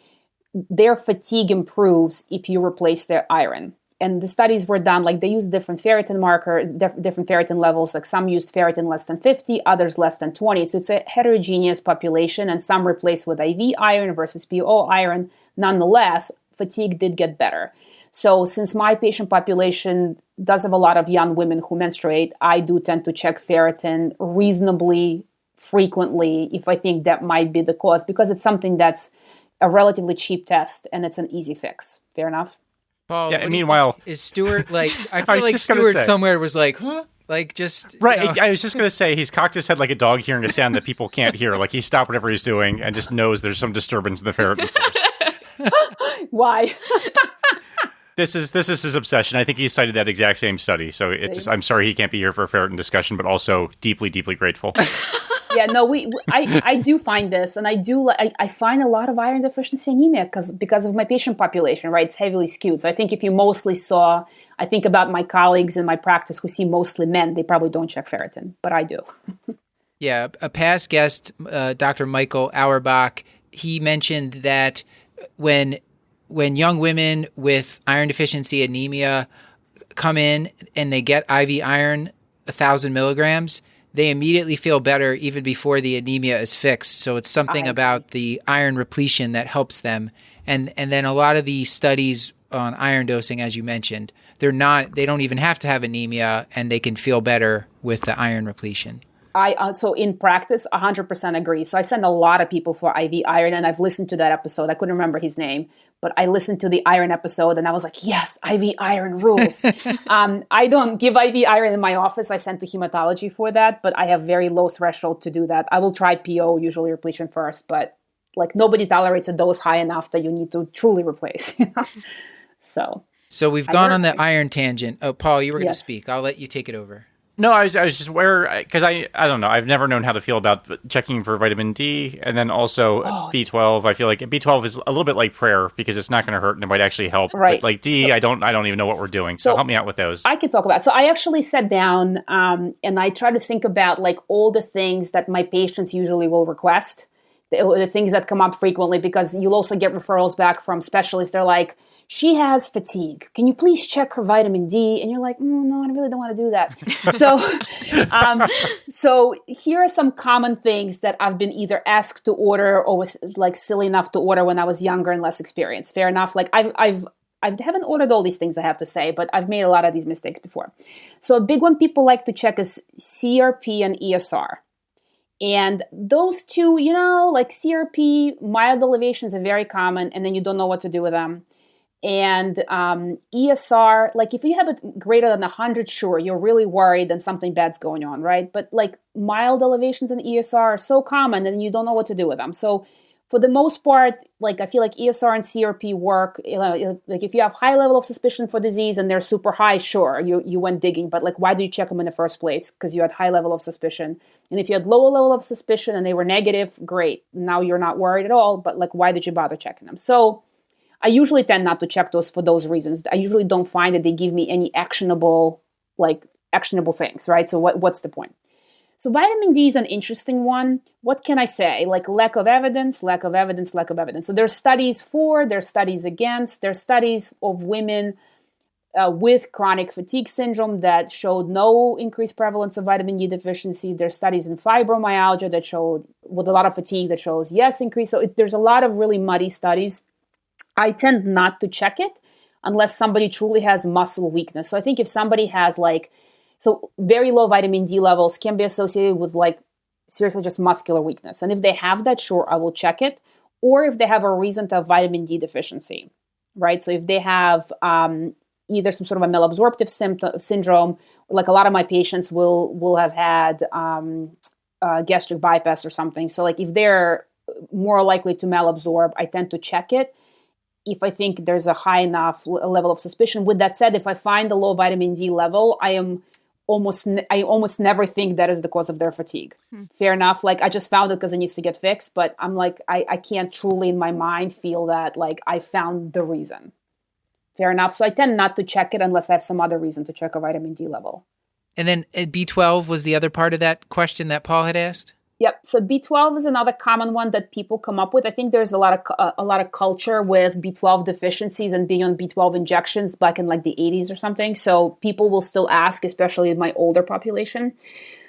their fatigue improves if you replace their iron. And the studies were done, they used different ferritin different ferritin levels. Some used ferritin less than 50, others less than 20. So it's a heterogeneous population, and some replaced with IV iron versus PO iron. Nonetheless, fatigue did get better. So since my patient population does have a lot of young women who menstruate, I do tend to check ferritin reasonably frequently if I think that might be the cause, because it's something that's a relatively cheap test and it's an easy fix. Fair enough? Paul, Yeah, what do you meanwhile- think? Is Stuart like, I I feel was like just gonna Stuart say. somewhere was like, huh? Like just, Right. you know. I was just going to say he's cocked his head like a dog hearing a sound that people can't hear. Like he stopped whatever he's doing and just knows there's some disturbance in the ferritin force. Why? This is his obsession. I think he cited that exact same study. So I'm sorry he can't be here for a ferritin discussion, but also deeply, deeply grateful. Yeah, no, I do find this, and I find a lot of iron deficiency anemia because of my patient population, right? It's heavily skewed. So I think if you mostly saw, I think about my colleagues in my practice who see mostly men, they probably don't check ferritin, but I do. Yeah, a past guest, Dr. Michael Auerbach, he mentioned that when young women with iron deficiency anemia come in and they get IV iron, 1,000 milligrams, they immediately feel better even before the anemia is fixed. So it's something about the iron repletion that helps them. And then a lot of the studies on iron dosing, as you mentioned, they don't even have to have anemia and they can feel better with the iron repletion. So in practice, 100% agree. So I send a lot of people for IV iron, and I've listened to that episode. I couldn't remember his name, but I listened to the iron episode, and I was like, yes, IV iron rules. I don't give IV iron in my office. I send to hematology for that, but I have very low threshold to do that. I will try PO, usually repletion first, but like nobody tolerates a dose high enough that you need to truly replace. So we've gone on the iron tangent. Oh, Paul, you were going to speak. I'll let you take it over. No, I was just because I don't know. I've never known how to feel about checking for vitamin D, and then also B12. I feel like B12 is a little bit like prayer because it's not going to hurt and it might actually help. Right. But like D, I don't even know what we're doing. So help me out with those. I could talk about it. So I actually sat down and I try to think about like all the things that my patients usually will request, the things that come up frequently, because you'll also get referrals back from specialists. They're like, she has fatigue. Can you please check her vitamin D? And you're like, no, I really don't want to do that. So here are some common things that I've been either asked to order or was like silly enough to order when I was younger and less experienced. Fair enough. Like I haven't ordered all these things, I have to say, but I've made a lot of these mistakes before. So a big one people like to check is CRP and ESR. And those two, like CRP, mild elevations are very common, and then you don't know what to do with them. And ESR, like if you have it greater than 100, sure, you're really worried and something bad's going on, right? But like mild elevations in ESR are so common and you don't know what to do with them. So for the most part, like I feel like ESR and CRP work. Like if you have high level of suspicion for disease and they're super high, sure, you went digging. But like, why did you check them in the first place? Because you had high level of suspicion. And if you had lower level of suspicion and they were negative, great. Now you're not worried at all. But like, why did you bother checking them? So I usually tend not to check those for those reasons. I usually don't find that they give me any actionable things, right? So what's the point? So vitamin D is an interesting one. What can I say? Like lack of evidence. So there's studies for, there's studies against, there's studies of women with chronic fatigue syndrome that showed no increased prevalence of vitamin D deficiency. There's studies in fibromyalgia that showed, with a lot of fatigue, that shows yes, increase. So there's a lot of really muddy studies. I tend not to check it unless somebody truly has muscle weakness. So I think if somebody has so very low vitamin D levels can be associated with seriously just muscular weakness. And if they have that, sure, I will check it. Or if they have a reason to have vitamin D deficiency, right? So if they have either some sort of a malabsorptive syndrome, like a lot of my patients will have had gastric bypass or something. So like if they're more likely to malabsorb, I tend to check it if I think there's a high enough level of suspicion. With that said, if I find a low vitamin D level, I almost never think that is the cause of their fatigue. Fair enough. Like I just found it because it needs to get fixed, but I'm like, I can't truly in my mind feel that like I found the reason. Fair enough. So I tend not to check it unless I have some other reason to check a vitamin D level. And then B12 was the other part of that question that Paul had asked? Yep. So B12 is another common one that people come up with. I think there's a lot of culture with B12 deficiencies and being on B12 injections back in like the 80s or something. So people will still ask, especially in my older population.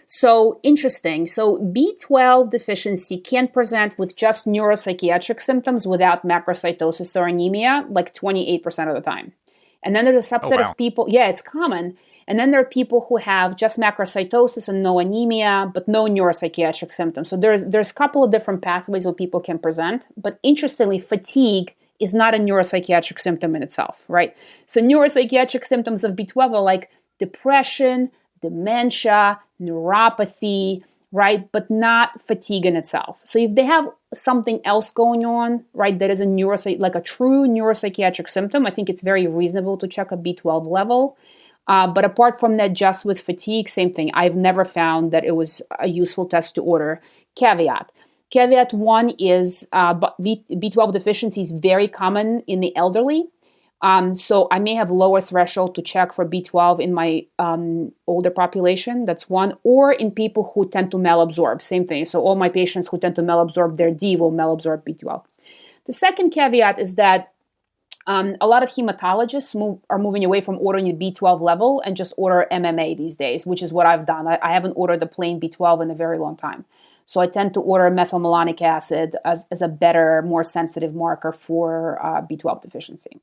So interesting. So B12 deficiency can present with just neuropsychiatric symptoms without macrocytosis or anemia, like 28% of the time. And then there's a subset of people. Yeah, it's common. And then there are people who have just macrocytosis and no anemia, but no neuropsychiatric symptoms. So there's a couple of different pathways where people can present. But interestingly, fatigue is not a neuropsychiatric symptom in itself, right? So neuropsychiatric symptoms of B12 are like depression, dementia, neuropathy, right? But not fatigue in itself. So if they have something else going on, right, that is like a true neuropsychiatric symptom, I think it's very reasonable to check a B12 level. But apart from that, just with fatigue, same thing. I've never found that it was a useful test to order. Caveat one is B12 deficiency is very common in the elderly. So I may have lower threshold to check for B12 in my older population. That's one. Or in people who tend to malabsorb. Same thing. So all my patients who tend to malabsorb their D will malabsorb B12. The second caveat is that a lot of hematologists are moving away from ordering the B12 level and just order MMA these days, which is what I've done. I haven't ordered the plain B12 in a very long time. So I tend to order methylmalonic acid as a better, more sensitive marker for B12 deficiency.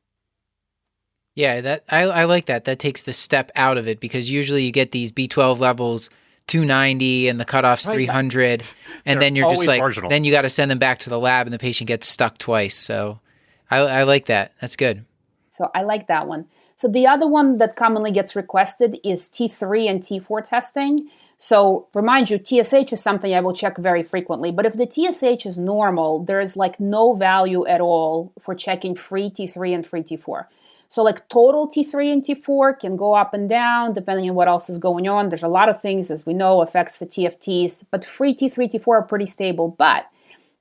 Yeah, I like that. That takes the step out of it, because usually you get these B12 levels 290 and the cutoff's 300, and then you're just like, marginal. Then you got to send them back to the lab and the patient gets stuck twice. So I like that. That's good. So I like that one. So the other one that commonly gets requested is T3 and T4 testing. So remind you, TSH is something I will check very frequently. But if the TSH is normal, there is like no value at all for checking free T3 and free T4. So like total T3 and T4 can go up and down depending on what else is going on. There's a lot of things, as we know, affects the TFTs, but free T3, T4 are pretty stable. But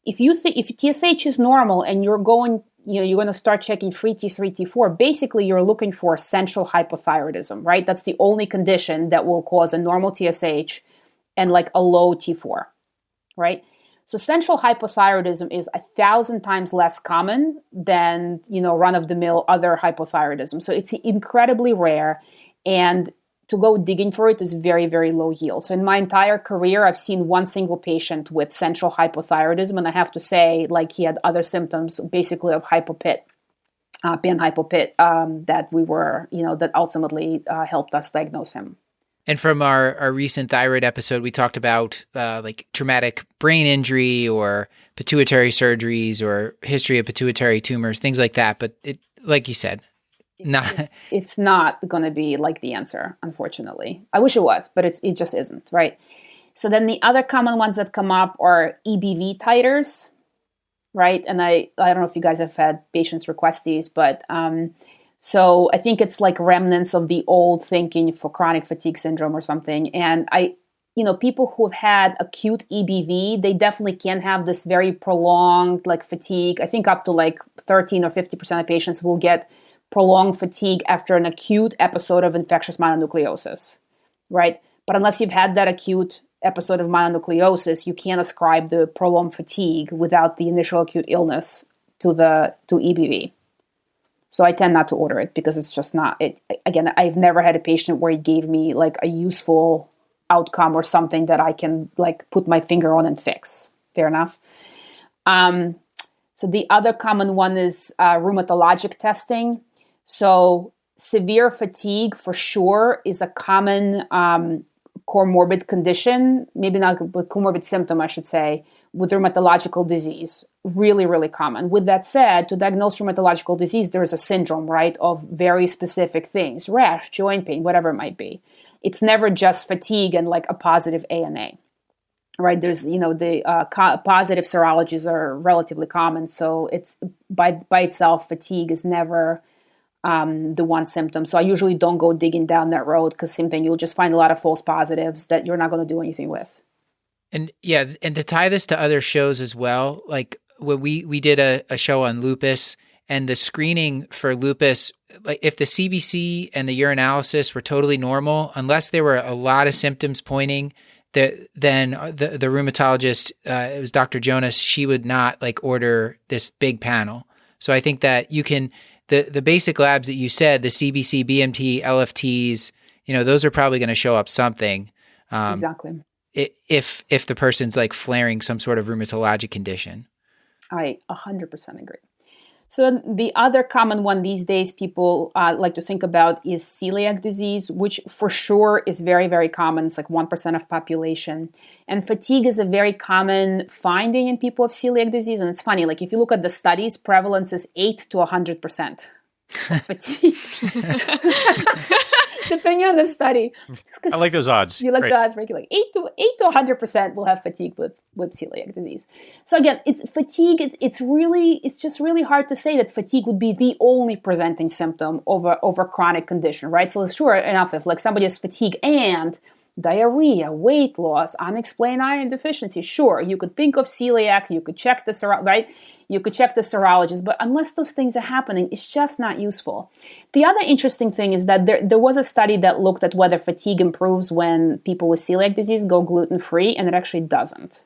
if TSH is normal and you're going to start checking free T3, T4, basically you're looking for central hypothyroidism, right? That's the only condition that will cause a normal TSH and like a low T4, right? So central hypothyroidism is 1,000 times less common than, run-of-the-mill other hypothyroidism. So it's incredibly rare, and to go digging for it is very, very low yield. So in my entire career, I've seen one single patient with central hypothyroidism, and I have to say, like, he had other symptoms, basically of hypopit, pan-hypopit, that ultimately helped us diagnose him. And from our recent thyroid episode, we talked about like traumatic brain injury or pituitary surgeries or history of pituitary tumors, things like that. But it, like you said, it's not going to be like the answer, unfortunately. I wish it was, but it just isn't, right? So then the other common ones that come up are EBV titers, right? And I don't know if you guys have had patients request these, but so I think it's like remnants of the old thinking for chronic fatigue syndrome or something. And people who've had acute EBV, they definitely can have this very prolonged like fatigue. I think up to like 13 or 50% of patients will get prolonged fatigue after an acute episode of infectious mononucleosis, right? But unless you've had that acute episode of mononucleosis, you can't ascribe the prolonged fatigue without the initial acute illness to EBV. So I tend not to order it because it's just not it. Again, I've never had a patient where it gave me like a useful outcome or something that I can like put my finger on and fix. Fair enough. So the other common one is rheumatologic testing. So severe fatigue for sure is a common comorbid condition, maybe not a comorbid symptom, I should say, with rheumatological disease. Really, really common. With that said, to diagnose rheumatological disease, there is a syndrome, right, of very specific things, rash, joint pain, whatever it might be. It's never just fatigue and like a positive ANA, right? There's, the positive serologies are relatively common. So it's by itself, fatigue is never the one symptom. So I usually don't go digging down that road because same thing, you'll just find a lot of false positives that you're not going to do anything with. And yeah, and to tie this to other shows as well, like when we did a show on lupus, and the screening for lupus, like if the CBC and the urinalysis were totally normal, unless there were a lot of symptoms pointing, then the rheumatologist, it was Dr. Jonas, she would not like order this big panel. So I think that you can, the basic labs that you said, the CBC, BMT, LFTs, those are probably going to show up something. Exactly. If the person's like flaring some sort of rheumatologic condition. I 100% agree. So the other common one these days people like to think about is celiac disease, which for sure is very, very common. It's like 1% of population. And fatigue is a very common finding in people with celiac disease. And it's funny, like if you look at the studies, prevalence is 8 to 100% fatigue. Depending on the study. I like those odds. You like Great. the odds, right? Like 8 to 100% will have fatigue with celiac disease. So again, it's fatigue. It's just really hard to say that fatigue would be the only presenting symptom over chronic condition, right? So sure enough, if like somebody has fatigue and diarrhea, weight loss, unexplained iron deficiency, sure, you could think of celiac, you could check the right? You could check the serologist, but unless those things are happening, it's just not useful. The other interesting thing is that there was a study that looked at whether fatigue improves when people with celiac disease go gluten-free, and it actually doesn't.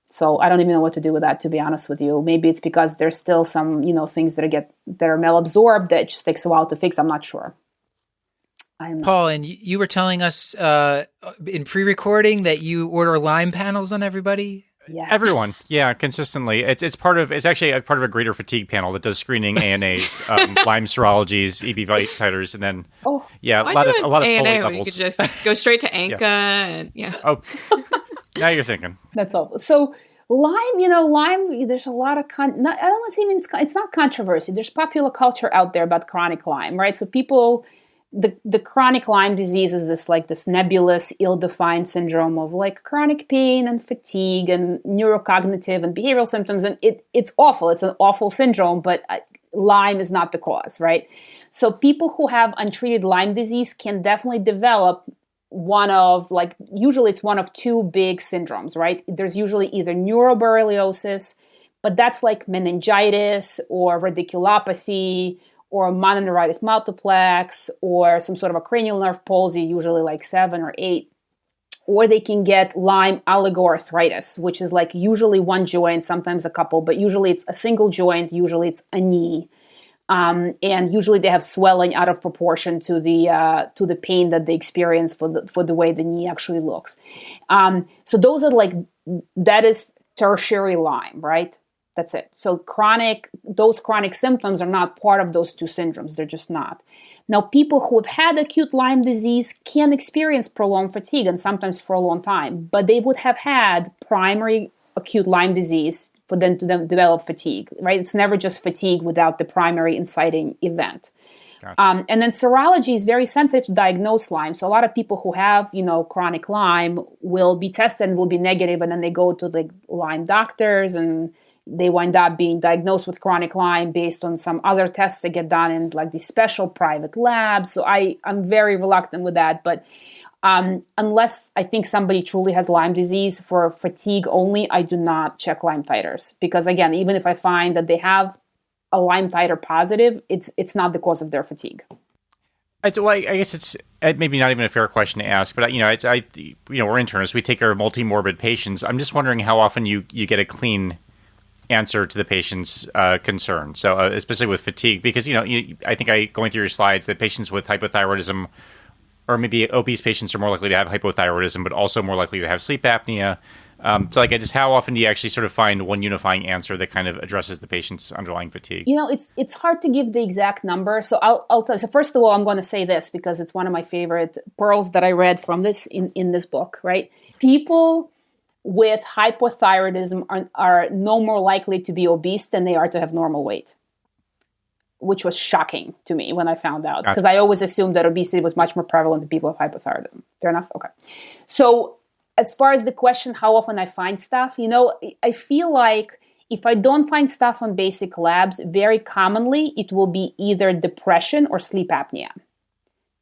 So I don't even know what to do with that, to be honest with you. Maybe it's because there's still some, things that are malabsorbed that just takes a while to fix. I'm not sure. Paul, and you were telling us in pre-recording that you order Lyme panels on everybody? Yeah. Everyone, consistently. It's actually a part of a greater fatigue panel that does screening, ANAs, Lyme serologies, EB titers, and then a lot of ANA folate where you levels. could just go straight to ANCA and Oh, now you're thinking. That's awful. So Lyme, there's a lot of it's not controversy. There's popular culture out there about chronic Lyme, right? So people. The chronic Lyme disease is this nebulous, ill-defined syndrome of like chronic pain and fatigue and neurocognitive and behavioral symptoms. And it's awful. It's an awful syndrome, but Lyme is not the cause, right? So people who have untreated Lyme disease can definitely develop usually it's one of two big syndromes, right? There's usually either neuroborreliosis, but that's like meningitis or radiculopathy, or mononeuritis multiplex, or some sort of a cranial nerve palsy, usually like 7 or 8. Or they can get Lyme oligoarthritis, which is like usually one joint, sometimes a couple, but usually it's a single joint, usually it's a knee. And usually they have swelling out of proportion to the pain that they experience for the way the knee actually looks. So those are that is tertiary Lyme, right? That's it. So those chronic symptoms are not part of those two syndromes. They're just not. Now, people who have had acute Lyme disease can experience prolonged fatigue, and sometimes for a long time, but they would have had primary acute Lyme disease for them to develop fatigue, right? It's never just fatigue without the primary inciting event. Gotcha. And then serology is very sensitive to diagnose Lyme. So a lot of people who have, chronic Lyme will be tested and will be negative, and then they go to the Lyme doctors and they wind up being diagnosed with chronic Lyme based on some other tests that get done in like these special private labs. So I'm very reluctant with that. But unless I think somebody truly has Lyme disease for fatigue only, I do not check Lyme titers. Because again, even if I find that they have a Lyme titer positive, it's not the cause of their fatigue. I guess it's maybe not even a fair question to ask, but we're internists. We take care of multi-morbid patients. I'm just wondering how often you get a clean answer to the patient's concern. So especially with fatigue, because, I think going through your slides that patients with hypothyroidism or maybe obese patients are more likely to have hypothyroidism, but also more likely to have sleep apnea. Just how often do you actually sort of find one unifying answer that kind of addresses the patient's underlying fatigue? It's hard to give the exact number. So I'll tell you. So first of all, I'm going to say this because it's one of my favorite pearls that I read from this in this book, right? People with hypothyroidism are no more likely to be obese than they are to have normal weight, which was shocking to me when I found out, because I always assumed that obesity was much more prevalent in people with hypothyroidism. Fair enough? Okay. So as far as the question, how often I find stuff, I feel like if I don't find stuff on basic labs, very commonly it will be either depression or sleep apnea,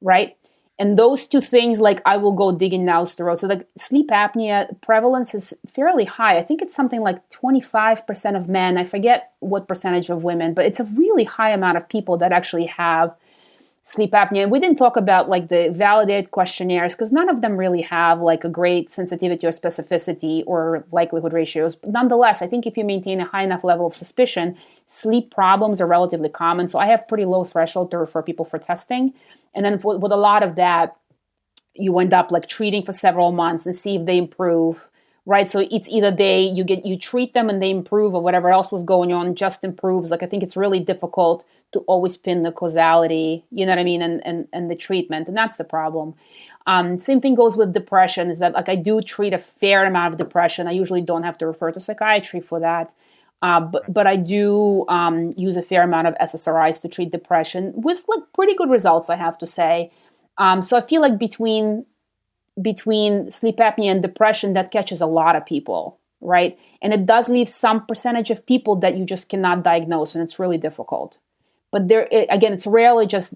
right? And those two things, I will go digging now to the road. So sleep apnea prevalence is fairly high. I think it's something like 25% of men. I forget what percentage of women, but it's a really high amount of people that actually have sleep apnea. And we didn't talk about the validated questionnaires because none of them really have a great sensitivity or specificity or likelihood ratios. But nonetheless, I think if you maintain a high enough level of suspicion, sleep problems are relatively common. So I have pretty low threshold to refer people for testing. And then with a lot of that, you end up treating for several months and see if they improve right? So it's either you treat them and they improve, or whatever else was going on just improves. Like, I think it's really difficult to always pin the causality, you know what I mean, and the treatment, and that's the problem. Same thing goes with depression, is that like I do treat a fair amount of depression. I usually don't have to refer to psychiatry for that. But I do use a fair amount of SSRIs to treat depression with like pretty good results, I have to say. So I feel like between sleep apnea and depression, that catches a lot of people, right? And it does leave some percentage of people that you just cannot diagnose, and it's really difficult. But again, it's rarely just,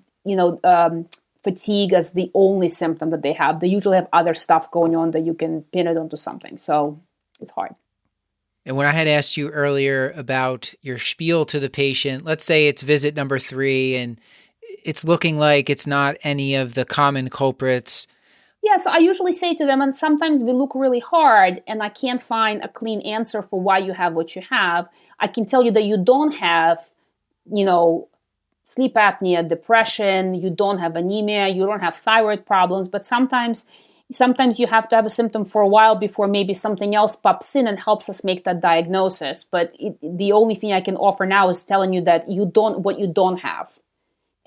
fatigue as the only symptom that they have. They usually have other stuff going on that you can pin it onto something. So it's hard. And when I had asked you earlier about your spiel to the patient, let's say it's visit number 3 and it's looking like it's not any of the common culprits. Yeah, so I usually say to them, and sometimes we look really hard and I can't find a clean answer for why you have what you have. I can tell you that you don't have, sleep apnea, depression, you don't have anemia, you don't have thyroid problems, but sometimes you have to have a symptom for a while before maybe something else pops in and helps us make that diagnosis. But the only thing I can offer now is telling you that you don't have.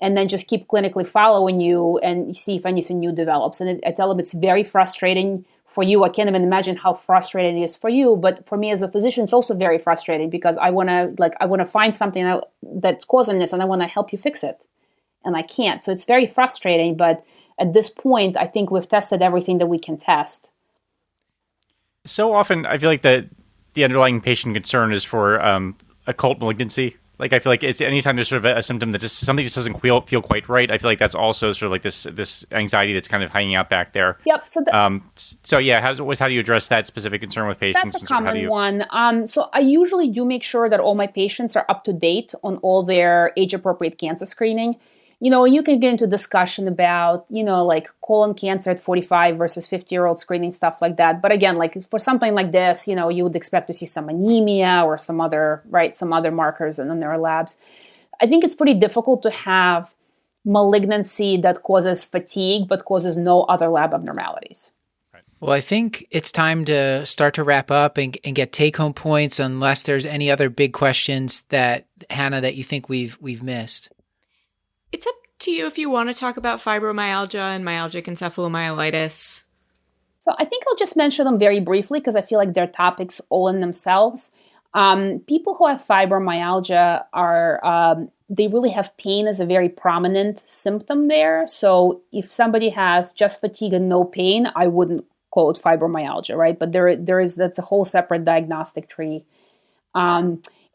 And then just keep clinically following you and see if anything new develops. And I tell them it's very frustrating for you. I can't even imagine how frustrating it is for you. But for me as a physician, it's also very frustrating because I want to find something that's causing this and I want to help you fix it. And I can't. So it's very frustrating. But at this point, I think we've tested everything that we can test. So often, I feel like the underlying patient concern is for occult malignancy. Like, I feel like it's anytime there's sort of a symptom that something just doesn't feel quite right. I feel like that's also sort of like this anxiety that's kind of hanging out back there. Yep. So yeah, how do you address that specific concern with patients? That's a common one. So I usually do make sure that all my patients are up to date on all their age-appropriate cancer screening. You can get into discussion about, like colon cancer at 45 versus 50-year-old screening, stuff like that. But again, like for something like this, you would expect to see some anemia or some other markers, and then there are labs. I think it's pretty difficult to have malignancy that causes fatigue but causes no other lab abnormalities. Well, I think it's time to start to wrap up and get take-home points, unless there's any other big questions that, Hannah, that you think we've missed. It's up to you if you want to talk about fibromyalgia and myalgic encephalomyelitis. So I think I'll just mention them very briefly because I feel like they're topics all in themselves. People who have fibromyalgia they really have pain as a very prominent symptom there. So if somebody has just fatigue and no pain, I wouldn't call it fibromyalgia, right? But that's a whole separate diagnostic tree.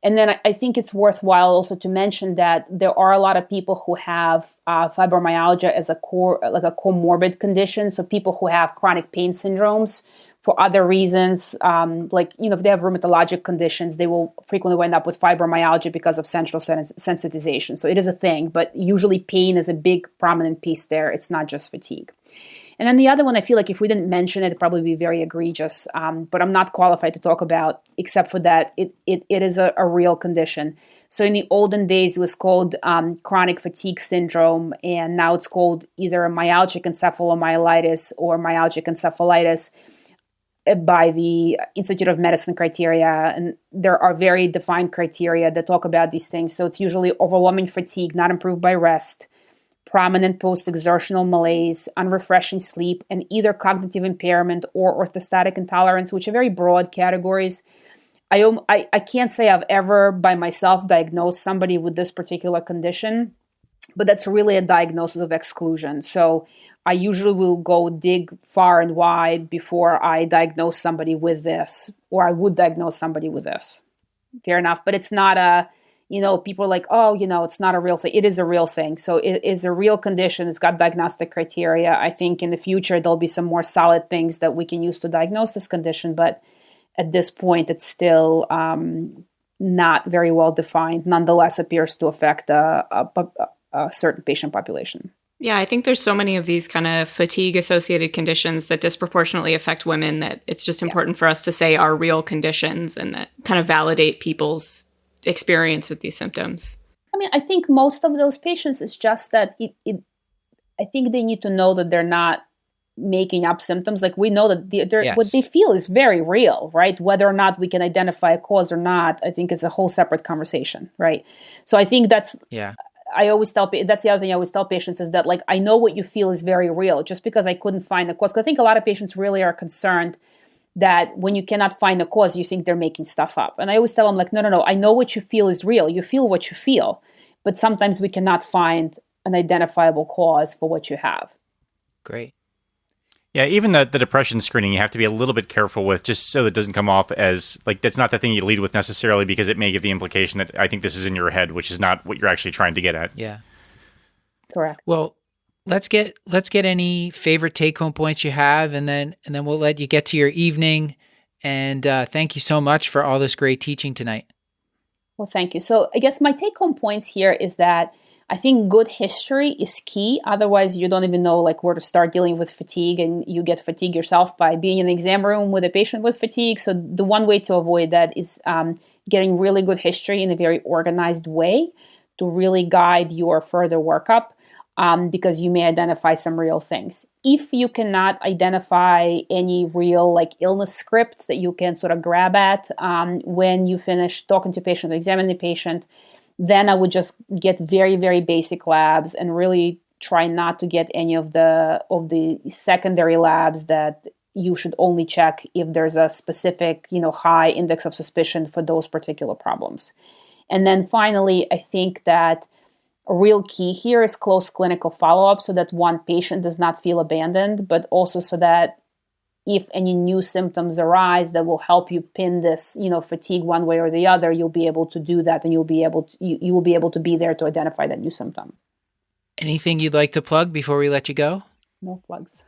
And then I think it's worthwhile also to mention that there are a lot of people who have fibromyalgia as a comorbid condition. So people who have chronic pain syndromes for other reasons, if they have rheumatologic conditions, they will frequently wind up with fibromyalgia because of central sensitization. So it is a thing, but usually pain is a big prominent piece there. It's not just fatigue. And then the other one, I feel like if we didn't mention it, it'd probably be very egregious, but I'm not qualified to talk about, except for that it is a real condition. So in the olden days, it was called chronic fatigue syndrome, and now it's called either myalgic encephalomyelitis or myalgic encephalitis by the Institute of Medicine criteria. And there are very defined criteria that talk about these things. So it's usually overwhelming fatigue, not improved by rest, prominent post-exertional malaise, unrefreshing sleep, and either cognitive impairment or orthostatic intolerance, which are very broad categories. I can't say I've ever by myself diagnosed somebody with this particular condition, but that's really a diagnosis of exclusion. So I usually will go dig far and wide before I diagnose somebody with this, or I would diagnose somebody with this. Fair enough, but it's not a people are like, it's not a real thing. It is a real thing. So it is a real condition. It's got diagnostic criteria. I think in the future, there'll be some more solid things that we can use to diagnose this condition. But at this point, it's still not very well defined. Nonetheless, appears to affect a certain patient population. Yeah, I think there's so many of these kind of fatigue-associated conditions that disproportionately affect women that it's just important for us to say are real conditions and that kind of validate people's experience with these symptoms. I mean, I think most of those patients is just that I think they need to know that they're not making up symptoms. Like we know that Yes. what they feel is very real, right? Whether or not we can identify a cause or not, I think is a whole separate conversation, right? So I think that's the other thing I always tell patients is that, like, I know what you feel is very real. Just because I couldn't find the cause, 'cause I think a lot of patients really are concerned that when you cannot find the cause, you think they're making stuff up. And I always tell them, like, no, I know what you feel is real. You feel what you feel, but sometimes we cannot find an identifiable cause for what you have. Great. Yeah, even the depression screening, you have to be a little bit careful with, just so it doesn't come off as, like, that's not the thing you lead with necessarily, because it may give the implication that I think this is in your head, which is not what you're actually trying to get at. Yeah. Correct. Well, let's get any favorite take-home points you have, and then we'll let you get to your evening. And thank you so much for all this great teaching tonight. Well, thank you. So I guess my take-home points here is that I think good history is key. Otherwise, you don't even know, like, where to start dealing with fatigue, and you get fatigued yourself by being in the exam room with a patient with fatigue. So the one way to avoid that is getting really good history in a very organized way to really guide your further workup, because you may identify some real things. If you cannot identify any real, like, illness script that you can sort of grab at when you finish talking to a patient or examining the patient, then I would just get very, very basic labs and really try not to get any of the secondary labs that you should only check if there's a specific, high index of suspicion for those particular problems. And then finally, I think that a real key here is close clinical follow-up, so that one patient does not feel abandoned, but also so that if any new symptoms arise that will help you pin this, fatigue one way or the other, you'll be able to do that, and you will be able to be there to identify that new symptom. Anything you'd like to plug before we let you go? No plugs.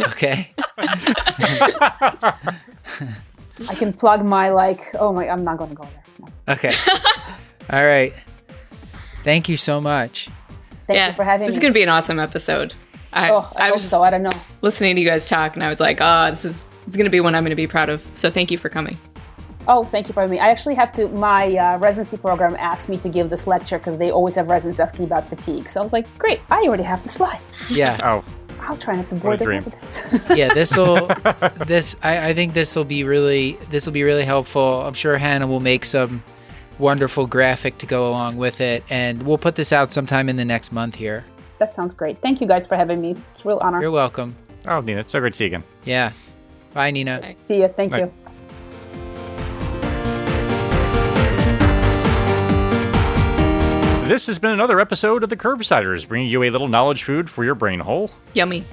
Okay. I can plug my, I'm not going to go there. No. Okay. All right. Thank you so much. Thank you for having me. This is going to be an awesome episode. I hope so. I don't know. Listening to you guys talk, and I was like, this is going to be one I'm going to be proud of. So thank you for coming. Oh, thank you for having me. I actually have to, my residency program asked me to give this lecture because they always have residents asking about fatigue. So I was like, great, I already have the slides. Yeah. Oh. I'll try not to bore the residents. Yeah, I think this will be really helpful. I'm sure Hannah will make some wonderful graphic to go along with it, and we'll put this out sometime in the next month here. That sounds great. Thank you guys for having me. It's a real honor. You're welcome. Oh, Nina, it's so great to see you again. Yeah. Bye, Nina. Bye. See you. Thank you. This has been another episode of the Curbsiders, bringing you a little knowledge food for your brain hole. Yummy.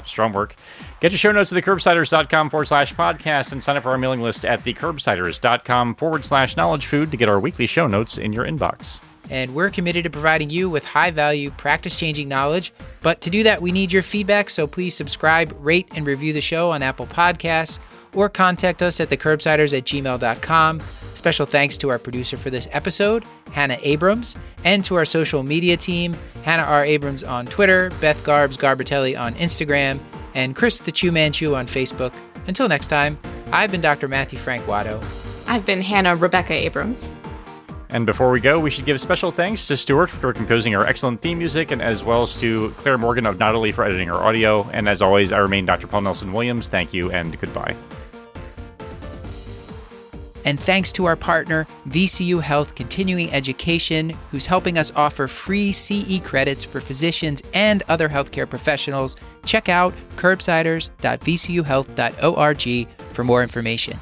Strong work. Get your show notes at thecurbsiders.com/podcast and sign up for our mailing list at thecurbsiders.com/knowledge food to get our weekly show notes in your inbox. And we're committed to providing you with high-value, practice-changing knowledge. But to do that, we need your feedback, so please subscribe, rate, and review the show on Apple Podcasts, or contact us at thecurbsiders@gmail.com. Special thanks to our producer for this episode, Hannah Abrams, and to our social media team, Hannah R. Abrams on Twitter, Beth Garbatelli on Instagram, and Chris the Chew Man Chew on Facebook. Until next time, I've been Dr. Matthew Frank Watto. I've been Hannah Rebecca Abrams. And before we go, we should give special thanks to Stuart for composing our excellent theme music, and as well as to Claire Morgan of Nautilus for editing our audio. And as always, I remain Dr. Paul Nelson Williams. Thank you and goodbye. And thanks to our partner, VCU Health Continuing Education, who's helping us offer free CE credits for physicians and other healthcare professionals. Check out curbsiders.vcuhealth.org for more information.